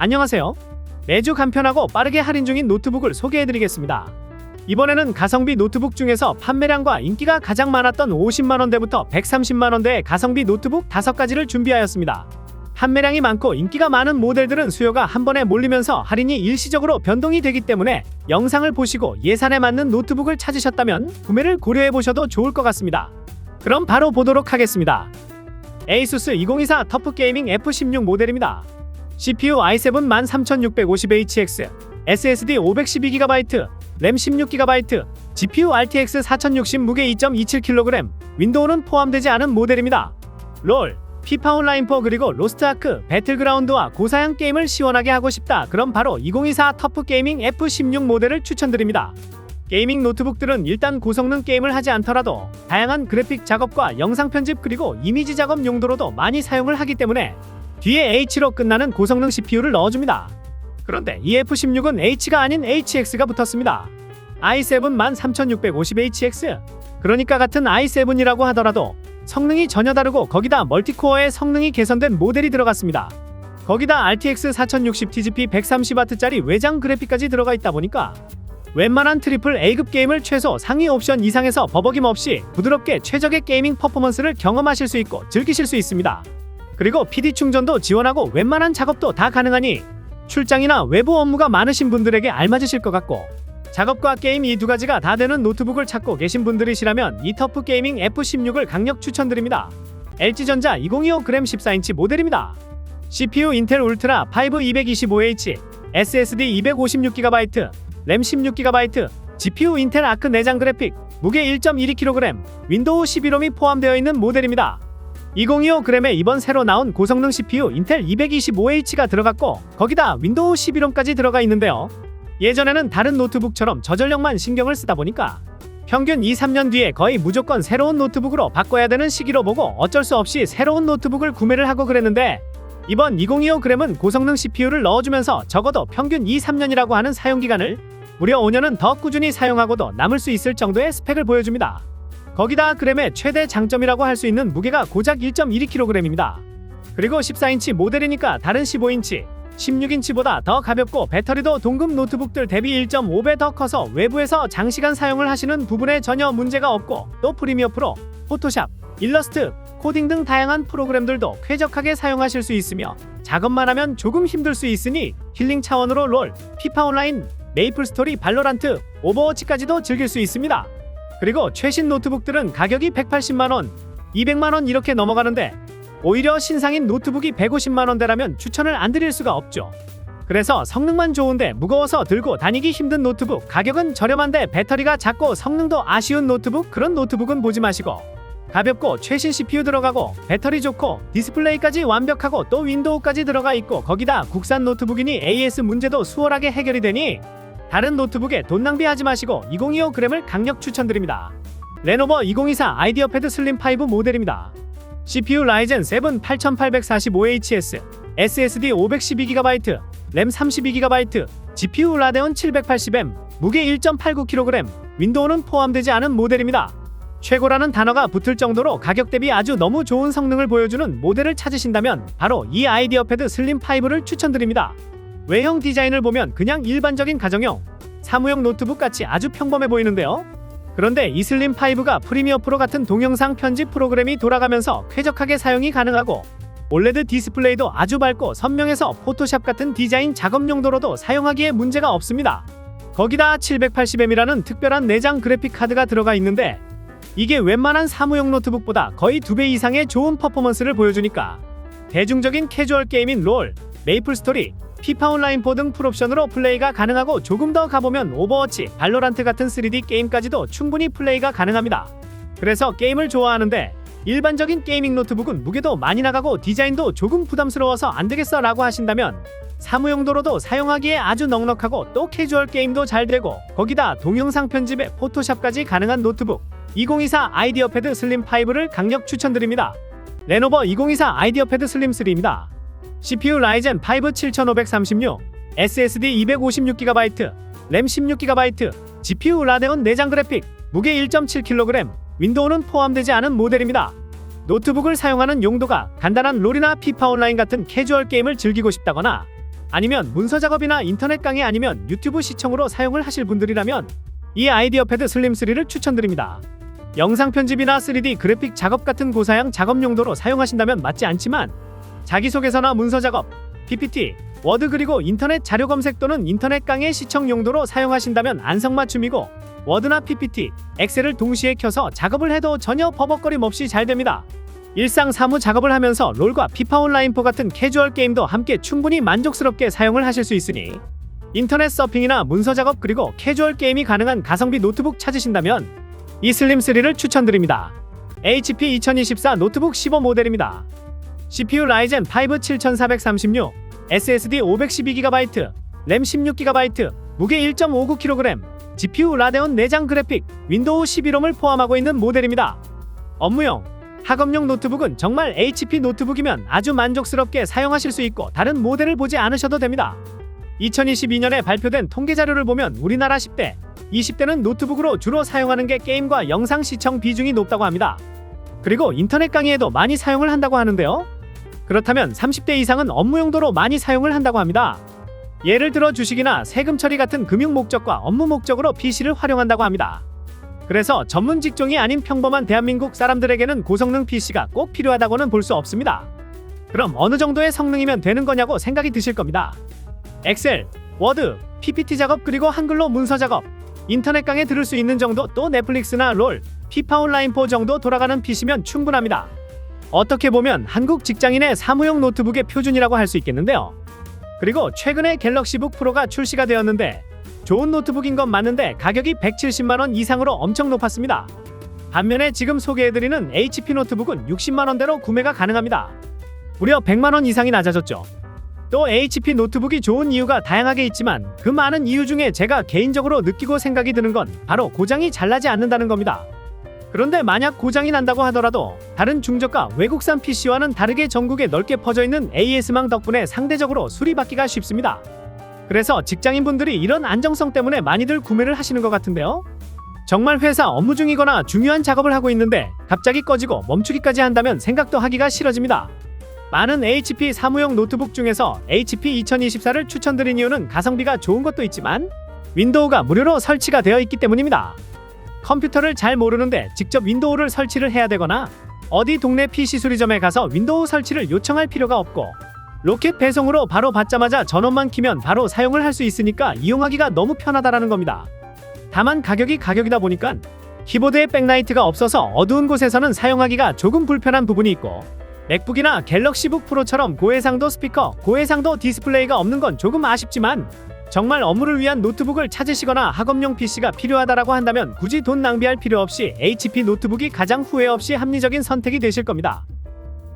안녕하세요. 매주 간편하고 빠르게 할인 중인 노트북을 소개해드리겠습니다. 이번에는 가성비 노트북 중에서 판매량과 인기가 가장 많았던 50만원대부터 130만원대의 가성비 노트북 5가지를 준비하였습니다. 판매량이 많고 인기가 많은 모델들은 수요가 한 번에 몰리면서 할인이 일시적으로 변동이 되기 때문에 영상을 보시고 예산에 맞는 노트북을 찾으셨다면 구매를 고려해보셔도 좋을 것 같습니다. 그럼 바로 보도록 하겠습니다. ASUS 2024 터프 게이밍 F16 모델입니다. CPU i7 13650HX, SSD 512GB, 램 16GB, GPU RTX 4060 무게 2.27kg, 윈도우는 포함되지 않은 모델입니다. 롤, 피파 온라인4 그리고 로스트아크, 배틀그라운드와 고사양 게임을 시원하게 하고 싶다. 그럼 바로 2024 터프 게이밍 F16 모델을 추천드립니다. 게이밍 노트북들은 일단 고성능 게임을 하지 않더라도 다양한 그래픽 작업과 영상 편집 그리고 이미지 작업 용도로도 많이 사용을 하기 때문에 뒤에 H로 끝나는 고성능 CPU를 넣어줍니다. 그런데 이 F16은 H가 아닌 HX가 붙었습니다. i7 13650HX, 그러니까 같은 i7이라고 하더라도 성능이 전혀 다르고 거기다 멀티코어의 성능이 개선된 모델이 들어갔습니다. 거기다 RTX 4060 TGP 130W짜리 외장 그래픽까지 들어가 있다 보니까 웬만한 트리플 A급 게임을 최소 상위 옵션 이상에서 버벅임 없이 부드럽게 최적의 게이밍 퍼포먼스를 경험하실 수 있고 즐기실 수 있습니다. 그리고 PD 충전도 지원하고 웬만한 작업도 다 가능하니 출장이나 외부 업무가 많으신 분들에게 알맞으실 것 같고, 작업과 게임 이 두 가지가 다 되는 노트북을 찾고 계신 분들이시라면 이 터프 게이밍 F16을 강력 추천드립니다. LG전자 2025 그램 14인치 모델입니다. CPU 인텔 울트라 5 225H, SSD 256GB, 램 16GB, GPU 인텔 아크 내장 그래픽, 무게 1.12kg, 윈도우 11홈이 포함되어 있는 모델입니다. 2025g에 이번 새로 나온 고성능 CPU 인텔 225H가 들어갔고 거기다 윈도우 11홈까지 들어가 있는데요. 예전에는 다른 노트북처럼 저전력만 신경을 쓰다 보니까 평균 2-3년 뒤에 거의 무조건 새로운 노트북으로 바꿔야 되는 시기로 보고 어쩔 수 없이 새로운 노트북을 구매를 하고 그랬는데, 이번 2025g은 고성능 CPU를 넣어주면서 적어도 평균 2-3년이라고 하는 사용기간을 무려 5년은 더 꾸준히 사용하고도 남을 수 있을 정도의 스펙을 보여줍니다. 거기다 그램의 최대 장점이라고 할 수 있는 무게가 고작 1.12kg입니다. 그리고 14인치 모델이니까 다른 15인치, 16인치보다 더 가볍고 배터리도 동급 노트북들 대비 1.5배 더 커서 외부에서 장시간 사용을 하시는 부분에 전혀 문제가 없고, 또 프리미어 프로, 포토샵, 일러스트, 코딩 등 다양한 프로그램들도 쾌적하게 사용하실 수 있으며 작업만 하면 조금 힘들 수 있으니 힐링 차원으로 롤, 피파 온라인, 메이플스토리, 발로란트, 오버워치까지도 즐길 수 있습니다. 그리고 최신 노트북들은 가격이 180만원, 200만원 이렇게 넘어가는데 오히려 신상인 노트북이 150만원대라면 추천을 안 드릴 수가 없죠. 그래서 성능만 좋은데 무거워서 들고 다니기 힘든 노트북, 가격은 저렴한데 배터리가 작고 성능도 아쉬운 노트북, 그런 노트북은 보지 마시고 가볍고 최신 CPU 들어가고 배터리 좋고 디스플레이까지 완벽하고 또 윈도우까지 들어가 있고 거기다 국산 노트북이니 AS 문제도 수월하게 해결이 되니 다른 노트북에 돈 낭비하지 마시고 2025g을 강력 추천드립니다. 레노버 2024 아이디어 패드 슬림 5 모델입니다. CPU 라이젠 7 8845HS, SSD 512GB, 램 32GB, GPU 라데온 780M, 무게 1.89kg, 윈도우는 포함되지 않은 모델입니다. 최고라는 단어가 붙을 정도로 가격 대비 아주 너무 좋은 성능을 보여주는 모델을 찾으신다면 바로 이 아이디어 패드 슬림 5를 추천드립니다. 외형 디자인을 보면 그냥 일반적인 가정용, 사무용 노트북 같이 아주 평범해 보이는데요. 그런데 이 슬림 5가 프리미어 프로 같은 동영상 편집 프로그램이 돌아가면서 쾌적하게 사용이 가능하고 올레드 디스플레이도 아주 밝고 선명해서 포토샵 같은 디자인 작업 용도로도 사용하기에 문제가 없습니다. 거기다 780M이라는 특별한 내장 그래픽 카드가 들어가 있는데 이게 웬만한 사무용 노트북보다 거의 2배 이상의 좋은 퍼포먼스를 보여주니까 대중적인 캐주얼 게임인 롤, 메이플스토리, 피파 온라인4 등 풀옵션으로 플레이가 가능하고 조금 더 가보면 오버워치, 발로란트 같은 3D 게임까지도 충분히 플레이가 가능합니다. 그래서 게임을 좋아하는데 일반적인 게이밍 노트북은 무게도 많이 나가고 디자인도 조금 부담스러워서 안되겠어 라고 하신다면 사무용도로도 사용하기에 아주 넉넉하고 또 캐주얼 게임도 잘 되고 거기다 동영상 편집에 포토샵까지 가능한 노트북 2024 아이디어 패드 슬림 5를 강력 추천드립니다. 레노버 2024 아이디어 패드 슬림 3입니다. CPU 라이젠 5 7536, SSD 256GB, 램 16GB, GPU 라데온 내장 그래픽, 무게 1.7kg, 윈도우는 포함되지 않은 모델입니다. 노트북을 사용하는 용도가 간단한 롤이나 피파 온라인 같은 캐주얼 게임을 즐기고 싶다거나 아니면 문서 작업이나 인터넷 강의 아니면 유튜브 시청으로 사용을 하실 분들이라면 이 아이디어 패드 슬림 3를 추천드립니다. 영상 편집이나 3D 그래픽 작업 같은 고사양 작업 용도로 사용하신다면 맞지 않지만 자기소개서나 문서 작업, PPT, 워드 그리고 인터넷 자료 검색 또는 인터넷 강의 시청 용도로 사용하신다면 안성맞춤이고 워드나 PPT, 엑셀을 동시에 켜서 작업을 해도 전혀 버벅거림 없이 잘 됩니다. 일상 사무 작업을 하면서 롤과 피파 온라인4 같은 캐주얼 게임도 함께 충분히 만족스럽게 사용을 하실 수 있으니 인터넷 서핑이나 문서 작업 그리고 캐주얼 게임이 가능한 가성비 노트북 찾으신다면 이 슬림 3를 추천드립니다. HP 2024 노트북 15 모델입니다. CPU 라이젠 5 7436, SSD 512GB, 램 16GB, 무게 1.59kg, GPU 라데온 내장 그래픽, 윈도우 11홈을 포함하고 있는 모델입니다. 업무용, 학업용 노트북은 정말 HP 노트북이면 아주 만족스럽게 사용하실 수 있고 다른 모델을 보지 않으셔도 됩니다. 2022년에 발표된 통계 자료를 보면 우리나라 10대, 20대는 노트북으로 주로 사용하는 게 게임과 영상 시청 비중이 높다고 합니다. 그리고 인터넷 강의에도 많이 사용을 한다고 하는데요. 그렇다면 30대 이상은 업무 용도로 많이 사용을 한다고 합니다. 예를 들어 주식이나 세금 처리 같은 금융 목적과 업무 목적으로 PC를 활용한다고 합니다. 그래서 전문 직종이 아닌 평범한 대한민국 사람들에게는 고성능 PC가 꼭 필요하다고는 볼 수 없습니다. 그럼 어느 정도의 성능이면 되는 거냐고 생각이 드실 겁니다. 엑셀, 워드, PPT 작업 그리고 한글로 문서 작업, 인터넷 강의 들을 수 있는 정도 또 넷플릭스나 롤, 피파 온라인4 정도 돌아가는 PC면 충분합니다. 어떻게 보면 한국 직장인의 사무용 노트북의 표준이라고 할 수 있겠는데요. 그리고 최근에 갤럭시북 프로가 출시가 되었는데 좋은 노트북인 건 맞는데 가격이 170만원 이상으로 엄청 높았습니다. 반면에 지금 소개해드리는 HP 노트북은 60만원대로 구매가 가능합니다. 무려 100만원 이상이 낮아졌죠. 또 HP 노트북이 좋은 이유가 다양하게 있지만 그 많은 이유 중에 제가 개인적으로 느끼고 생각이 드는 건 바로 고장이 잘 나지 않는다는 겁니다. 그런데 만약 고장이 난다고 하더라도 다른 중저가 외국산 PC와는 다르게 전국에 넓게 퍼져있는 AS망 덕분에 상대적으로 수리받기가 쉽습니다. 그래서 직장인분들이 이런 안정성 때문에 많이들 구매를 하시는 것 같은데요. 정말 회사 업무 중이거나 중요한 작업을 하고 있는데 갑자기 꺼지고 멈추기까지 한다면 생각도 하기가 싫어집니다. 많은 HP 사무용 노트북 중에서 HP 2024를 추천드린 이유는 가성비가 좋은 것도 있지만 윈도우가 무료로 설치가 되어 있기 때문입니다. 컴퓨터를 잘 모르는데 직접 윈도우를 설치를 해야 되거나 어디 동네 PC 수리점에 가서 윈도우 설치를 요청할 필요가 없고 로켓 배송으로 바로 받자마자 전원만 키면 바로 사용을 할 수 있으니까 이용하기가 너무 편하다라는 겁니다. 다만 가격이 가격이다 보니까 키보드에 백라이트가 없어서 어두운 곳에서는 사용하기가 조금 불편한 부분이 있고 맥북이나 갤럭시북 프로처럼 고해상도 스피커, 고해상도 디스플레이가 없는 건 조금 아쉽지만 정말 업무를 위한 노트북을 찾으시거나 학업용 PC가 필요하다라고 한다면 굳이 돈 낭비할 필요 없이 HP 노트북이 가장 후회 없이 합리적인 선택이 되실 겁니다.